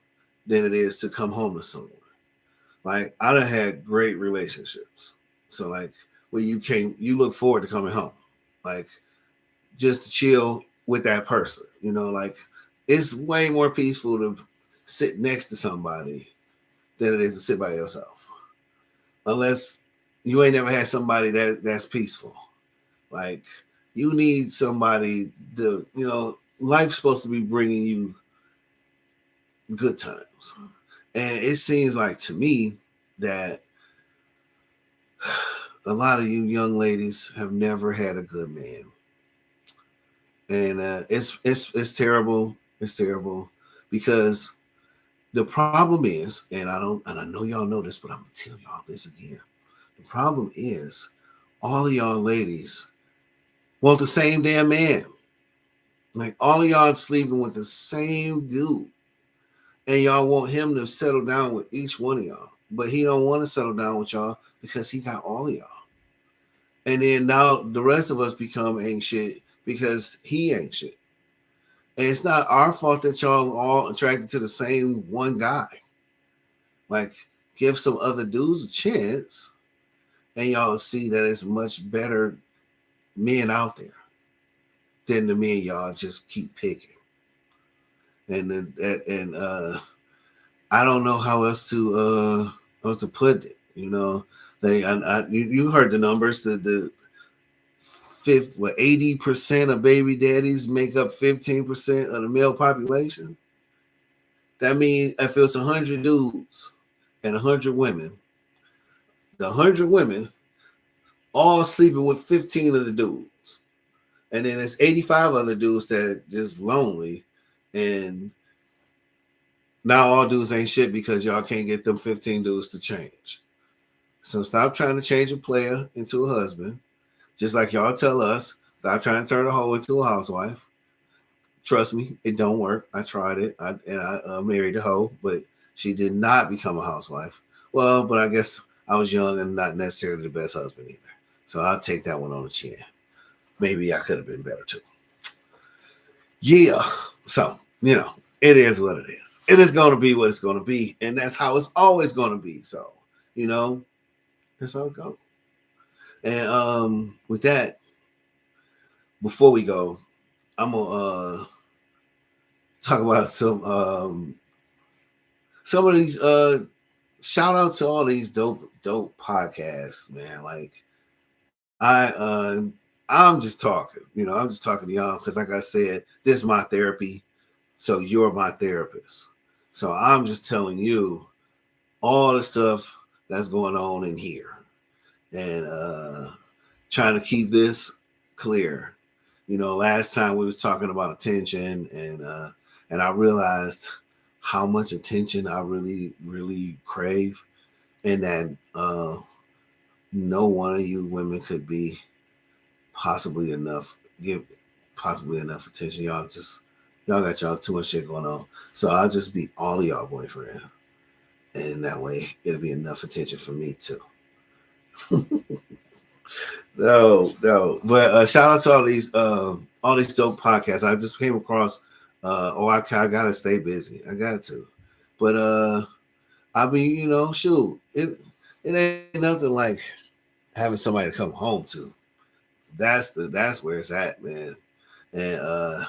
[SPEAKER 1] than it is to come home to someone. Like I done had great relationships, so like where you look forward to coming home, like just to chill with that person. Like it's way more peaceful to sit next to somebody than it is to sit by yourself. Unless you ain't never had somebody that's peaceful. Like you need somebody to, life's supposed to be bringing you good times. And it seems like to me that a lot of you young ladies have never had a good man. And it's terrible. It's terrible because the problem is, and I know y'all know this, but I'm gonna tell y'all this again. The problem is, all of y'all ladies want the same damn man. Like all of y'all sleeping with the same dude, and y'all want him to settle down with each one of y'all, but he don't want to settle down with y'all because he got all of y'all. And then now the rest of us become ain't shit because he ain't shit. And it's not our fault that y'all all attracted to the same one guy. Like, give some other dudes a chance, and y'all see that it's much better men out there than the men y'all just keep picking. And I don't know how else to put it. You heard the numbers. The fifth, 80% of baby daddies make up 15% of the male population. That means if it's 100 dudes and 100 women, the 100 women all sleeping with 15 of the dudes, and then there's 85 other dudes that are just lonely, and now all dudes ain't shit because y'all can't get them 15 dudes to change. So stop trying to change a player into a husband, just like y'all tell us. Stop trying to turn a hoe into a housewife. Trust me, it don't work. I tried it, I married a hoe, but she did not become a housewife. Well, but I guess I was young and not necessarily the best husband either. So I'll take that one on the chin. Maybe I could have been better too. Yeah. So, it is what it is. It is going to be what it's going to be. And that's how it's always going to be. So, you know, that's how it goes. And with that, before we go, I'm going to talk about some of these shout out to all these dope podcasts, man. Like I I'm just talking, I'm just talking to y'all because like I said, this is my therapy, so you're my therapist. So I'm just telling you all the stuff that's going on in here and trying to keep this clear. Last time we was talking about attention and I realized how much attention I really, really crave and that no one of you women could be possibly enough give possibly enough attention. Y'all got y'all too much shit going on. So I'll just be all of y'all boyfriend. And that way it'll be enough attention for me too. No. But shout out to all these dope podcasts. I just came across I gotta stay busy. I got to. But I mean, shoot, it ain't nothing like having somebody to come home to. That's where it's at, man. And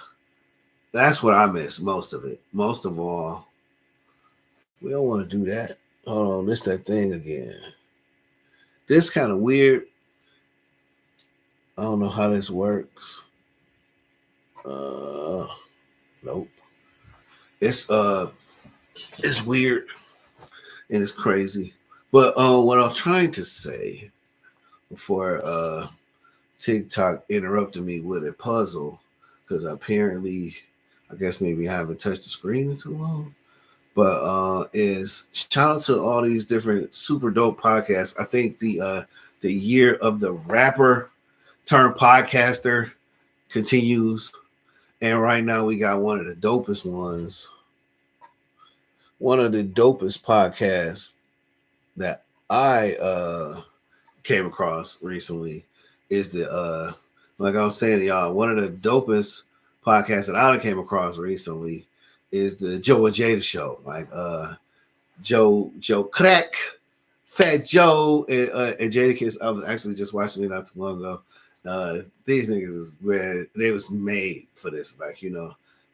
[SPEAKER 1] that's what I miss most of it. Most of all, we don't want to do that. Hold on, this that thing again. This kind of weird. I don't know how this works. Uh, nope. It's it's weird and it's crazy. But what I'm trying to say before TikTok interrupted me with a puzzle, because apparently, I guess maybe I haven't touched the screen in too long. But is shout out to all these different super dope podcasts. I think the year of the rapper turned podcaster continues, and right now we got one of the dopest ones, one of the dopest podcasts that I came across recently is the like I was saying to y'all, one of the dopest podcasts that I came across recently is the Joe and Jada show. Like Joe Crack, Fat Joe, and Jada Kiss. I was actually just watching it not too long ago. These niggas is where they was made for this. Like,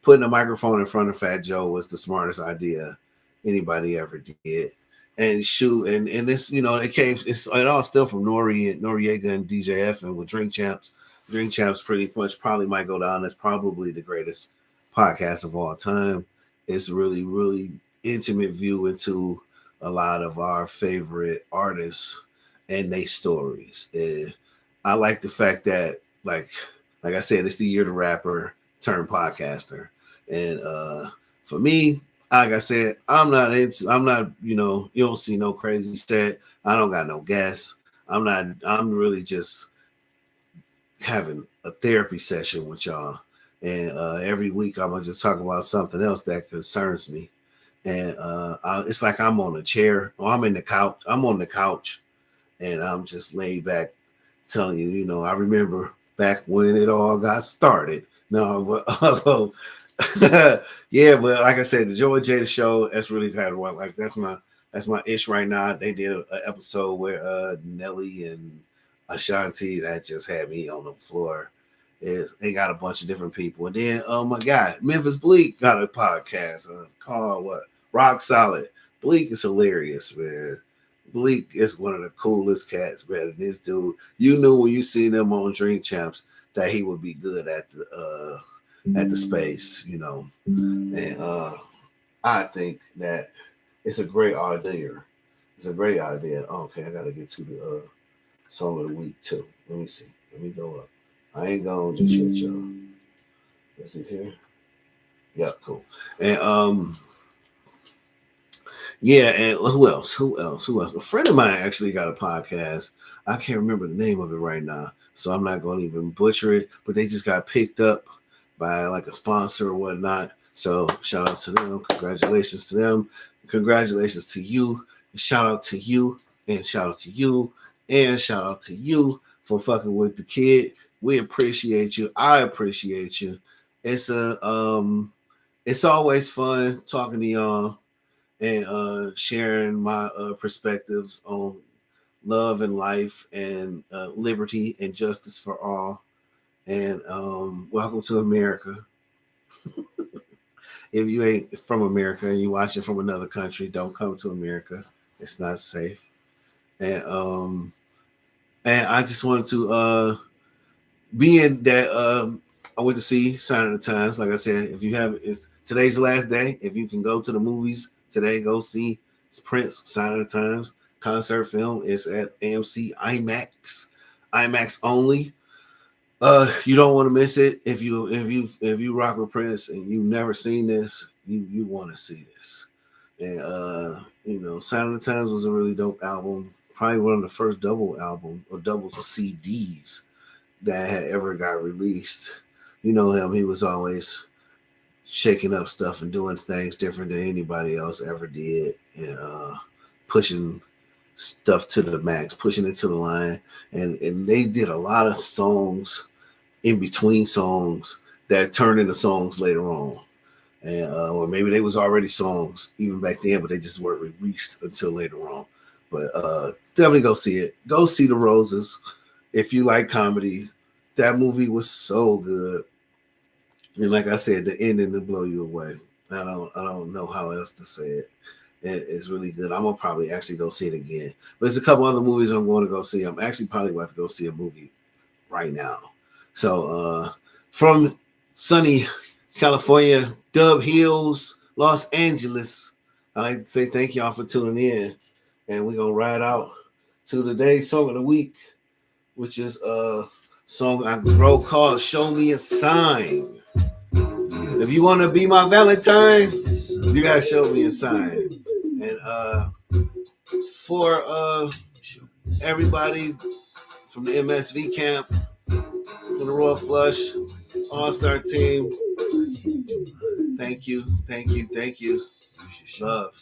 [SPEAKER 1] putting a microphone in front of Fat Joe was the smartest idea anybody ever did. And shoot, and this, it all still from Noriega and DJF and with Drink Champs. Drink Champs pretty much probably might go down as probably the greatest podcast of all time. It's really, really intimate view into a lot of our favorite artists and their stories. And I like the fact that, like I said, it's the year the rapper turned podcaster. And for me, like I said, I'm not, you don't see no crazy set. I don't got no guests. I'm really just having a therapy session with y'all. And every week I'm gonna just talk about something else that concerns me. And it's like I'm on a chair or I'm in the couch. I'm on the couch and I'm just laid back telling you, I remember back when it all got started. No, but, yeah, but like I said, the Joe and Jada show, that's really kind of what, like that's my ish right now. They did an episode where Nelly and Ashanti that just had me on the floor. They got a bunch of different people, and then oh my god, Memphis Bleak got a podcast. It's called what? Rock Solid. Bleak is hilarious, man. Bleak is one of the coolest cats, man. And this dude, you knew when you seen him on Drink Champs that he would be good at the space, And I think that it's a great idea. It's a great idea. Oh, okay, I gotta get to the song of the week too. Let me see. Let me go up. I ain't going just yet, y'all. Is it here? Yeah, cool. And yeah, and who else? Who else? Who else? A friend of mine actually got a podcast. I can't remember the name of it right now, so I'm not going to even butcher it. But they just got picked up by like a sponsor or whatnot. So shout out to them. Congratulations to them. Congratulations to you. Shout out to you. And shout out to you. And shout out to you for fucking with the kid. We appreciate you. I appreciate you. It's it's always fun talking to y'all and sharing my perspectives on love and life and liberty and justice for all. And welcome to America. If you ain't from America and you watch it from another country, don't come to America. It's not safe. And I just wanted to being that I went to see Sign of the Times. Like I said, if today's the last day, if you can go to the movies today, go see Prince Sign of the Times concert film. It's at AMC IMAX only. You don't want to miss it. If you rock with Prince and you've never seen this, you want to see this. And Sign of the Times was a really dope album. Probably one of the first double album or double CDs that had ever got released. You know him; he was always shaking up stuff and doing things different than anybody else ever did, and pushing stuff to the max, pushing it to the line. And they did a lot of songs in between songs that turned into songs later on. And or maybe they was already songs even back then, but they just weren't released until later on. But definitely go see it. Go see The Roses if you like comedy. That movie was so good, and like I said, the ending to blow you away. I don't know how else to say it. It's really good. I'm gonna probably actually go see it again. But there's a couple other movies I'm going to go see. I'm actually probably about to go see a movie right now. So from sunny California, Dub Hills, Los Angeles, I'd like to say thank y'all for tuning in. And we're gonna ride out to today's song of the week, which is a song I wrote called Show Me a Sign. If you want to be my Valentine, you gotta show me a sign. And for everybody from the MSV camp to the Royal Flush All-Star team, thank you, thank you, thank you. Love.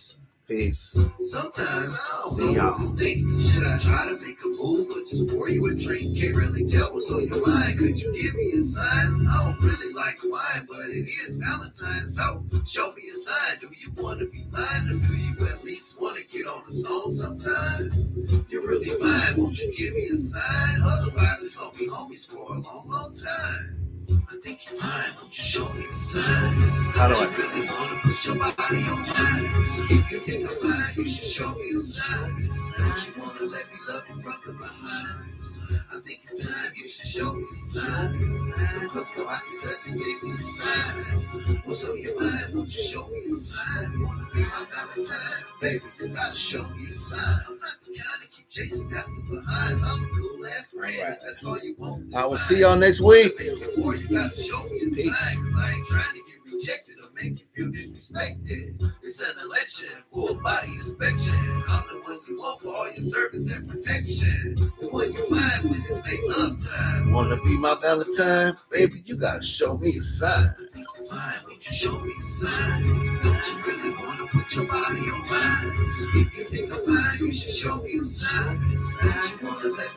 [SPEAKER 1] Peace.
[SPEAKER 2] Sometimes I
[SPEAKER 1] see y'all.
[SPEAKER 2] Think, should I try to make a move or just pour you a drink? Can't really tell what's on your mind. Could you give me a sign? I don't really like wine, but it is Valentine's, so show me a sign. Do you want to be mine, or do you at least want to get on the song sometime? You're really mine, won't you give me a sign? Otherwise, we're gonna be homies for a long, long time. I think you're fine, won't you show me a sign?
[SPEAKER 1] How do I
[SPEAKER 2] do this? Wanna put your body on mine. If you think I'm fine, you should show me a sign. Don't you wanna let me love you from the behind? I think it's time you should show me a sign. Come close so I can touch and take me a smile. What's on your mind? Won't you show me a sign? You wanna be my Valentine? Baby, you gotta show me a sign. I'm not the kind to keep chasing after behinds. I'm a cool ass friend. That's all you want.
[SPEAKER 1] I will see y'all next week.
[SPEAKER 2] Before you gotta show me a sign. Cause I ain't trying to get rejected or make you feel disrespected. It's an election, full body inspection. I'm the one you want for all your service and protection. The one you find when it's make love time.
[SPEAKER 1] Wanna be my Valentine? Baby, you gotta show me a sign.
[SPEAKER 2] Fine, won't you show me a sign? Don't you really wanna put your body on mine? If you think I'm fine, you should show me a sign. Don't you wanna let me